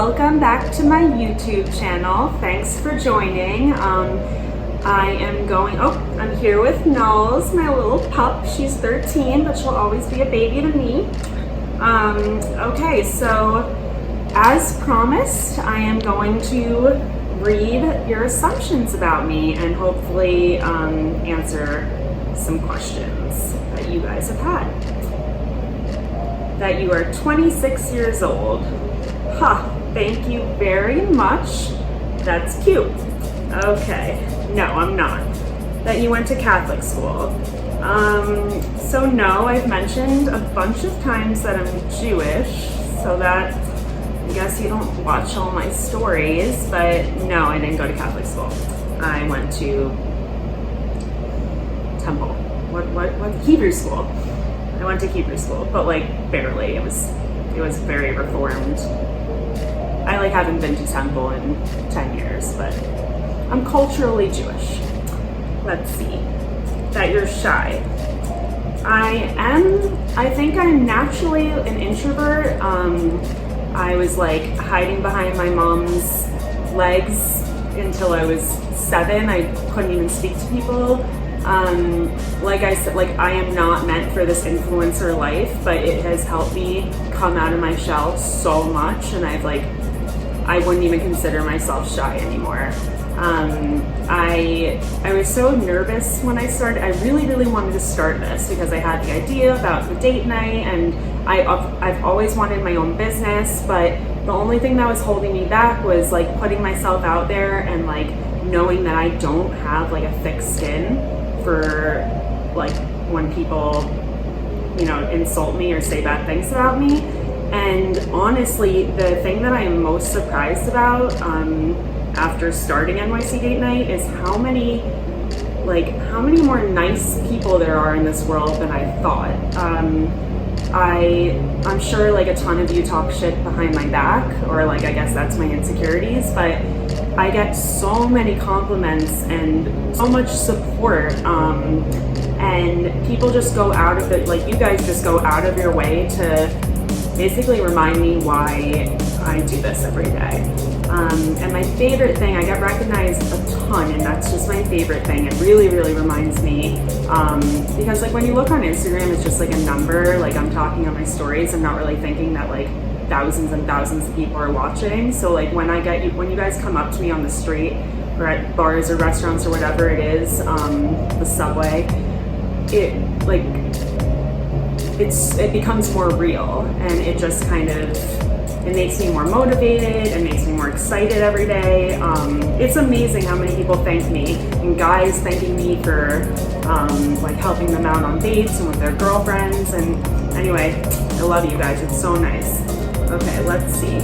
welcome back to my YouTube channel. Thanks for joining. I'm here with Knowles, my little pup. She's 13, but she'll always be a baby to me. Okay, so as promised, I am going to read your assumptions about me and hopefully answer some questions that you guys have had. That you are 26 years old. Thank you very much. That's cute. Okay, no, I'm not. That you went to Catholic school. So no, I've mentioned a bunch of times that I'm Jewish, so that, I guess you don't watch all my stories, but no, I didn't go to Catholic school. I went to Temple. What? Hebrew school. I went to Hebrew school, but like barely. It was very reformed. I haven't been to Temple in 10 years, but I'm culturally Jewish. Let's see. That you're shy. I think I'm naturally an introvert. I was hiding behind my mom's legs until I was 7. I couldn't even speak to people. Like I said, I am not meant for this influencer life, but it has helped me come out of my shell so much, and I wouldn't even consider myself shy anymore. I was so nervous when I started. I really wanted to start this because I had the idea about the date night, and I've always wanted my own business, but the only thing that was holding me back was putting myself out there and knowing that I don't have a thick skin for when people insult me or say bad things about me. And honestly, the thing that I am most surprised about after starting NYC Date Night is how many more nice people there are in this world than I thought. I'm sure a ton of you talk shit behind my back, or I guess that's my insecurities, but I get so many compliments and so much support, and people just go out of it, you guys just go out of your way to basically remind me why I do this every day. And my favorite thing, I get recognized a ton, and that's just my favorite thing. It really reminds me, because when you look on Instagram, it's just a number. I'm talking on my stories, I'm not really thinking that thousands and thousands of people are watching. So when you guys come up to me on the street or at bars or restaurants or whatever it is, the subway, it becomes more real, and it just it makes me more motivated, it makes me more excited every day. It's amazing how many people thank me, and guys thanking me for helping them out on dates and with their girlfriends. And anyway, I love you guys, it's so nice. Okay, let's see.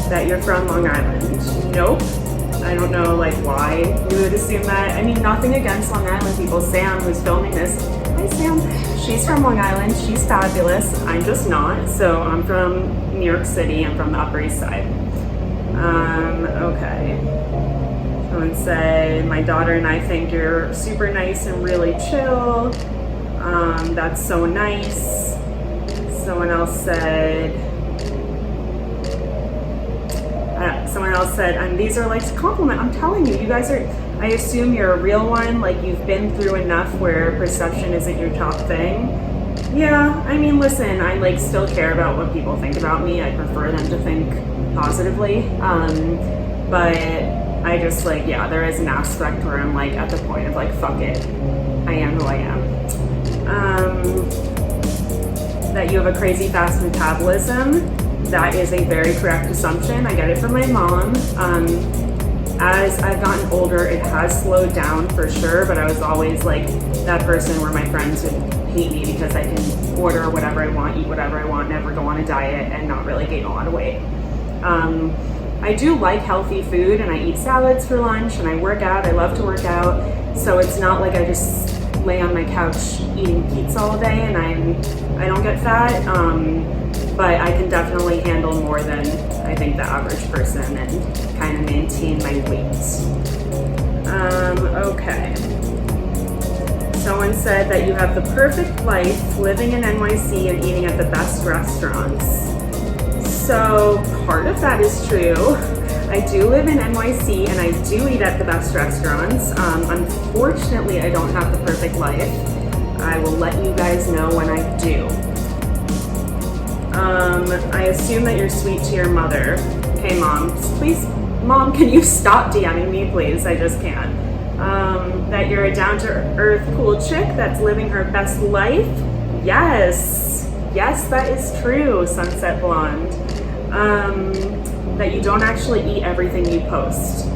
That you're from Long Island. Nope. I don't know why you would assume that. I mean, nothing against Long Island people. Sam, who's filming this, hi Sam. She's from Long Island, she's fabulous. I'm just not. So I'm from New York City, I'm from the Upper East Side. Okay. Someone said, my daughter and I think you're super nice and really chill. That's so nice. Someone else said, and these are a compliment. I'm telling you, you guys are, I assume you're a real one, you've been through enough where perception isn't your top thing. Yeah, I mean, listen, I still care about what people think about me. I prefer them to think positively. But I just there is an aspect where I'm at the point of fuck it, I am who I am. That you have a crazy fast metabolism. That is a very correct assumption. I get it from my mom. As I've gotten older, it has slowed down for sure, but I was always that person where my friends would hate me because I can order whatever I want, eat whatever I want, never go on a diet, and not really gain a lot of weight. I do like healthy food, and I eat salads for lunch, and I work out. I love to work out, so it's not I just lay on my couch eating pizza all day and I don't get fat. But I can definitely handle more than I think the average person and kind of maintain my weight. Okay. Someone said that you have the perfect life living in NYC and eating at the best restaurants. So part of that is true. I do live in NYC and I do eat at the best restaurants. Unfortunately, I don't have the perfect life. I will let you guys know when I do. I assume that you're sweet to your mother. Okay, Mom, please, Mom, can you stop DMing me, please? I just can't. That you're a down-to-earth, cool chick that's living her best life. Yes, that is true, Sunset Blonde. That you don't actually eat everything you post.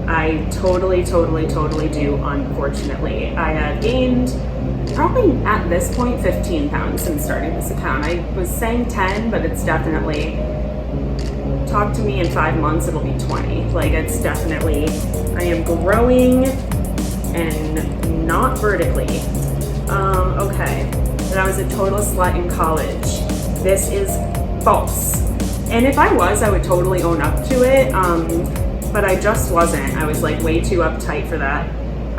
I totally do, unfortunately. I have gained probably at this point 15 pounds since starting this account. I was saying 10, but it's definitely, talk to me in 5 months, it'll be 20. Like, it's definitely, I am growing and not vertically. Okay, that I was a total slut in college. This is false. And if I was, I would totally own up to it, but I just wasn't. I was like way too uptight for that.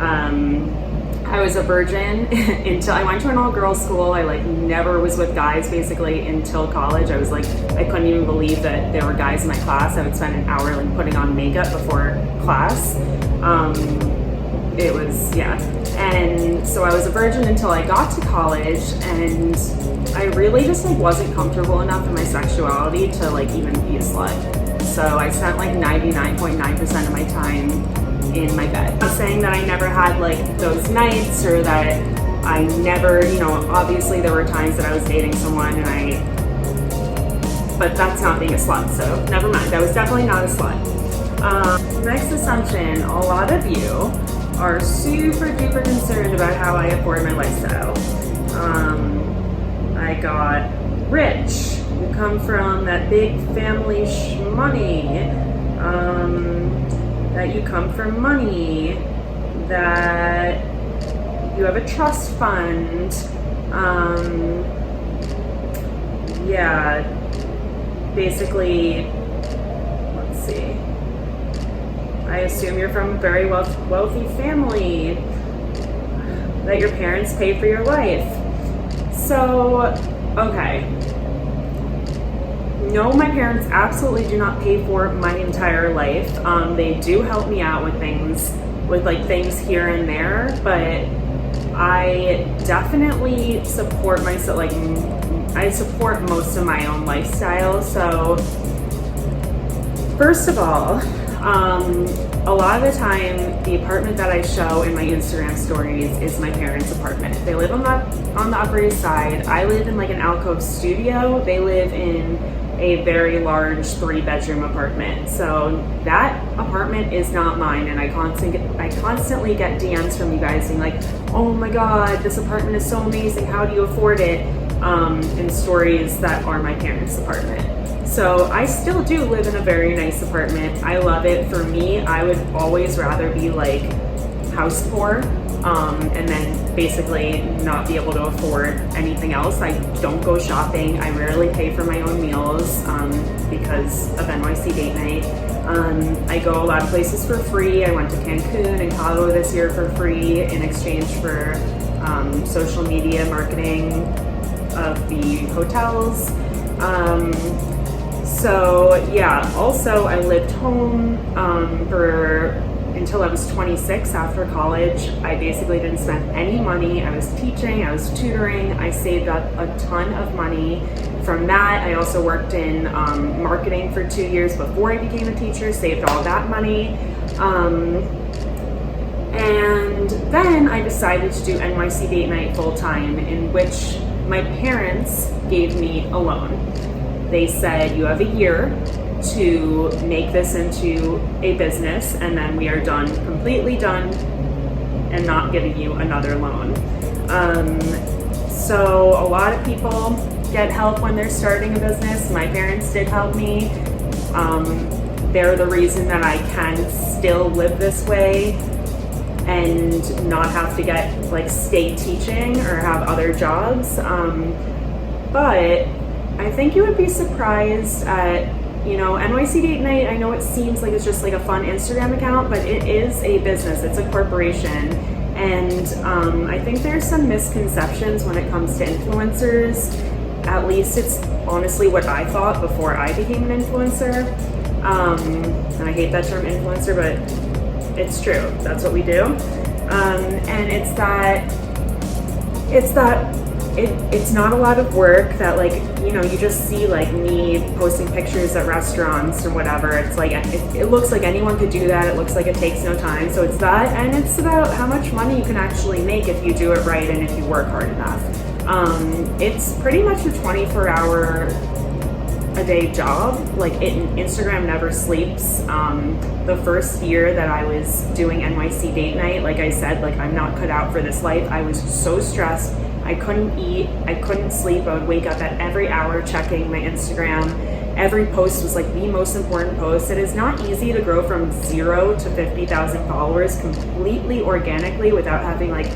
I was a virgin until I went to an all-girls school. I like never was with guys basically until college. I was like, I couldn't even believe that there were guys in my class. I would spend an hour like putting on makeup before class. It was, yeah. And so I was a virgin until I got to college, and I really just like wasn't comfortable enough in my sexuality to like even be a slut. So I spent like 99.9% of my time in my bed. I'm not saying that I never had like those nights or that I never, you know, obviously there were times that I was dating someone but that's not being a slut, so never mind. I was definitely not a slut. Next assumption, a lot of you are super duper concerned about how I afford my lifestyle. I got rich. You come from that big family money. That you come from money. That you have a trust fund. Yeah. Basically, let's see. I assume you're from a very wealthy family, that your parents pay for your life. So, okay. No, my parents absolutely do not pay for my entire life. They do help me out with things here and there, but I definitely support myself, like, I support most of my own lifestyle. So, first of all, a lot of the time, the apartment that I show in my Instagram stories is my parents' apartment. They live on the Upper East Side. I live in like an alcove studio. They live in a very large 3-bedroom apartment. So that apartment is not mine, and I constantly get DMs from you guys saying like, oh my God, this apartment is so amazing. How do you afford it? In stories that are my parents' apartment. So I still do live in a very nice apartment. I love it. For me, I would always rather be like house poor, and then basically not be able to afford anything else. I don't go shopping. I rarely pay for my own meals because of NYC Date Night. I go a lot of places for free. I went to Cancun and Cabo this year for free in exchange for social media marketing of the hotels. So yeah, also I lived home until I was 26 after college. I basically didn't spend any money. I was teaching, I was tutoring, I saved up a ton of money from that. I also worked in marketing for 2 years before I became a teacher, saved all that money. And then I decided to do NYC Date Night full time, in which my parents gave me a loan. They said, you have a year to make this into a business, and then we are done, completely done, and not giving you another loan. So a lot of people get help when they're starting a business. My parents did help me. They're the reason that I can still live this way and not have to get like stay teaching or have other jobs. But I think you would be surprised at, you know, NYC Date Night. I know it seems like it's just like a fun Instagram account, but it is a business. It's a corporation, And I think there's some misconceptions when it comes to influencers. At least it's honestly what I thought before I became an influencer. And I hate that term influencer, but it's true. That's what we do. And it's not a lot of work. That, like, you know, you just see like me posting pictures at restaurants or whatever. It's like it looks like anyone could do that. It looks like it takes no time. So it's that, and it's about how much money you can actually make if you do it right and if you work hard enough. It's pretty much a 24-hour a day job. Like, Instagram never sleeps. The first year that I was doing NYC date night, like I said, like, I'm not cut out for this life. I was so stressed. I couldn't eat, I couldn't sleep. I would wake up at every hour checking my Instagram. Every post was like the most important post. It is not easy to grow from 0 to 50,000 followers completely organically without having like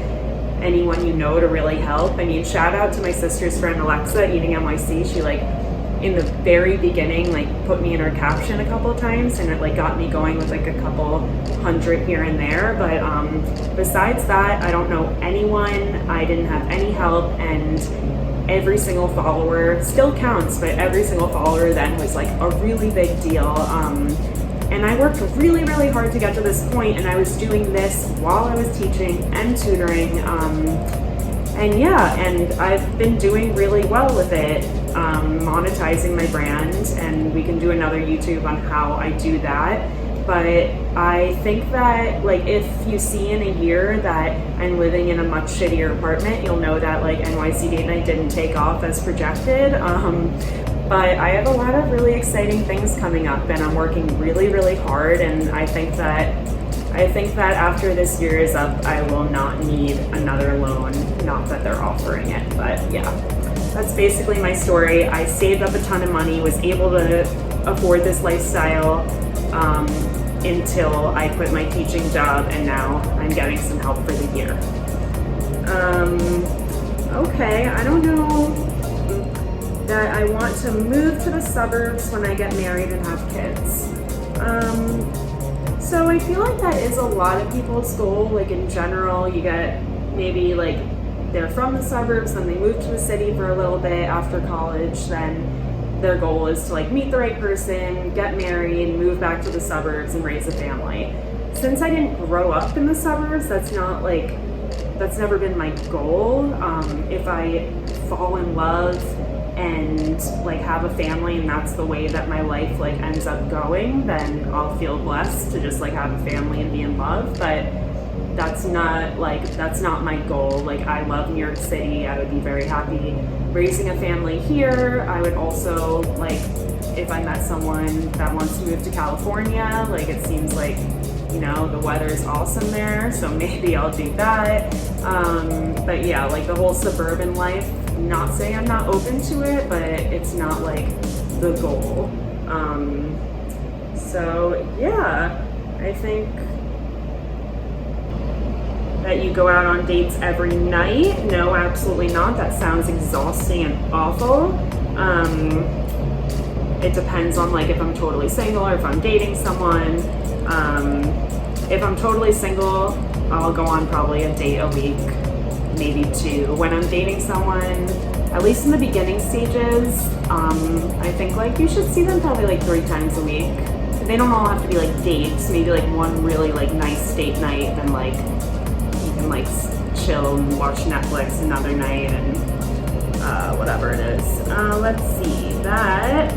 anyone you know to really help. I mean, shout out to my sister's friend Alexa, Eating NYC. She, like, in the very beginning, like, put me in her caption a couple of times, and it like got me going with like a couple hundred here and there. But besides that, I don't know anyone. I didn't have any help, and every single follower still counts, but every single follower then was like a really big deal. And I worked really, really hard to get to this point, and I was doing this while I was teaching and tutoring. And yeah, and I've been doing really well with it, monetizing my brand, and we can do another YouTube on how I do that. But I think that, like, if you see in a year that I'm living in a much shittier apartment, you'll know that, like, NYC Date Night didn't take off as projected. But I have a lot of really exciting things coming up, and I'm working really, really hard, and I think that after this year is up, I will not need another loan. Not that they're offering it, but yeah. That's basically my story. I saved up a ton of money, was able to afford this lifestyle until I quit my teaching job, and now I'm getting some help for the year. Okay, I don't know that I want to move to the suburbs when I get married and have kids. So I feel like that is a lot of people's goal. Like, in general, you get maybe like they're from the suburbs, then they move to the city for a little bit after college, then their goal is to like meet the right person, get married, move back to the suburbs and raise a family. Since I didn't grow up in the suburbs, that's never been my goal. If I fall in love and like have a family and that's the way that my life like ends up going, then I'll feel blessed to just like have a family and be in love. But that's not my goal. Like, I love New York City. I would be very happy raising a family here. I would also, like, if I met someone that wants to move to California, like, it seems like, you know, the weather's awesome there, so maybe I'll do that. But yeah, like, the whole suburban life, not saying I'm not open to it, but it's not like the goal. So yeah, I think that you go out on dates every night. No, absolutely not. That sounds exhausting and awful. It depends on like if I'm totally single or if I'm dating someone. If I'm totally single, I'll go on probably a date a week, maybe 2. When I'm dating someone, at least in the beginning stages, I think like you should see them probably like 3 times a week. They don't all have to be like dates, maybe like one really like nice date night, then like you can like chill and watch Netflix another night and whatever it is. Let's see that.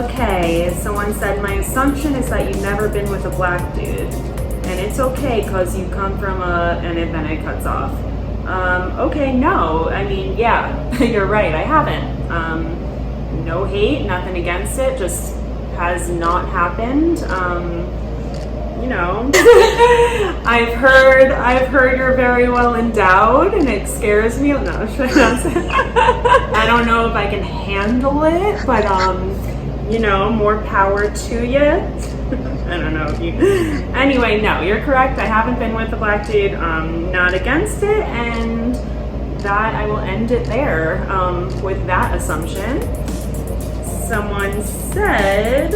Okay, someone said, my assumption is that you've never been with a black dude, and it's okay because you come from and then it cuts off. Okay, no, I mean, yeah, you're right, I haven't. No hate, nothing against it, just has not happened. You know, I've heard you're very well endowed, and it scares me. No, I don't know if I can handle it, but you know, more power to you. I don't know if you. Anyway, no, you're correct. I haven't been with a black dude. Not against it, and that I will end it there with that assumption. Someone said,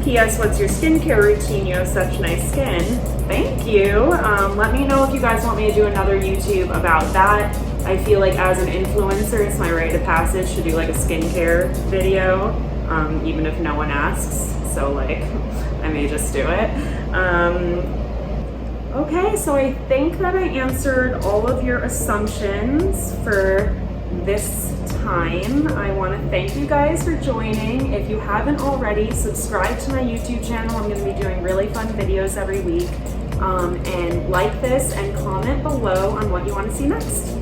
P.S. What's your skincare routine? You have such nice skin. Thank you. Let me know if you guys want me to do another YouTube about that. I feel like as an influencer, it's my rite of passage to do like a skincare video, even if no one asks. So like, I may just do it. Okay, so I think that I answered all of your assumptions for this time. I want to thank you guys for joining. If you haven't already, subscribe to my YouTube channel. I'm going to be doing really fun videos every week. And like this and comment below on what you want to see next.